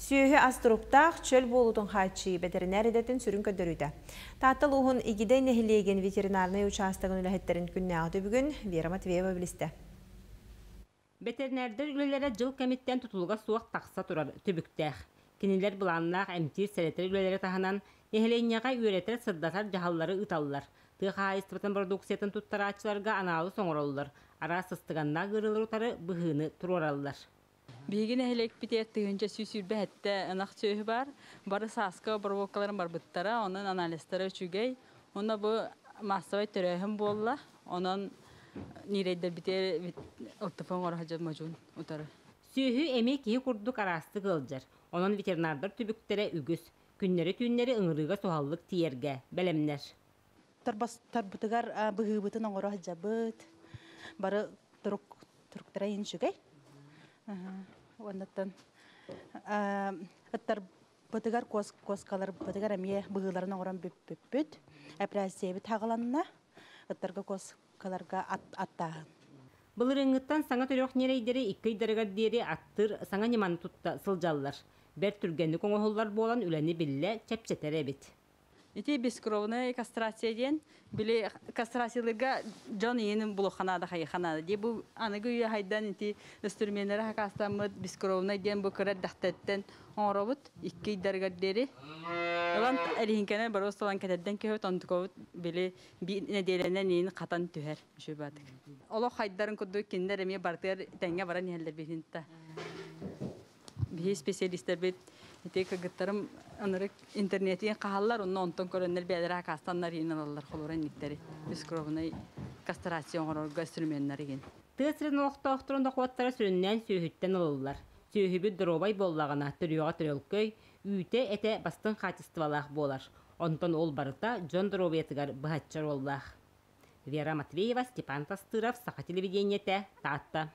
Сүйі астыруқтақ чөл болудың қайтши ветеринар едетін сүрін көдіруді. Таттыл ұғын игидей нехилеген ветеринарный участығын үләхеттерін күнне ағды бүгін Вера Матвеева білісті. Ветеринардер үлелері жыл комиттен тұтылуға суақ тақса тұрар түбіктәқ. Кенелер бұланлақ әмтир сәлетер үлелері тағынан нехиленияға үйретер сырдатар жағалары ұталылар. Тыға айыстыбытын продукциятын тұттарачыларға аналы соңыролылар. Ара сыстығанна ғырылыр ұтары бұғыны тұроралылар. Бейгін әхелек бітер түгінші сүйсүрбі әтті анақ сөйі бар. Бары сасқа барбоққаларын бар бұттара, оның аналистері үшігей. Оны бұл массавай түрәхім болла. Оның нирейдер бітер ұттыфын орахажа мәжун ұтары. Сүйі әме кейі құрдық арасты қылжар. Onun veterinarдар түбіктері үгіз. Күннері-түннері ыңырыға соғаллық тиерге, бәлемнер. Тарбытыгар бұғыбытын орахажа бұт. Бары тұрықтыра еншігей. Оннаттан аттар бытыгар коскалар бытыгар әмие бұғыларын оңыран бүп-бүп-бүт. Әпірәсейбі тағыланына аттарға коскаларға аттағын. Бұлырыңыттан саңа түрек нерейдері иккай дарыгар дері аттыр саңа неманы тұтта сылжаллар. Бәр түргенді коңғоллар болан үләні білі чәпчетер әбет. Ити бескровная кастрация ден, били кастрацияларга жон енин булуханада хайханада. Ди бу аныгы уя хайдан ити инструменттер хакастамыт бескровная ден бу кырат дахтаттан оробут икки даргаддери. Улан элинкене баросталан кетедден кехөт онтуковут били би неделенен ени катан түһәр шүбатык. Оло хайдарын кудду киндер эме бартыр тәңгә баран хәлләр бихинта. Би специалисттер бит Итек гыттарым анырык интернетин кахаллар, онтон көрөннөр бәдер акастаннар йыналалар холоран никтери. Бескровный кастрацион горорга инструментнар еген. Тысырын оқтоқтырында қуаттары сүріннен сүйіттен олылар. Сүйібі дробай боллағына түріуға түрелкөй, үйте әте бастың қатыстывалақ болар. Онтон ол барыта Джон Дробетігар бұхатчар оллақ. Вера Матвеева, Степан Тастыров, Саха телевидениете, Татта.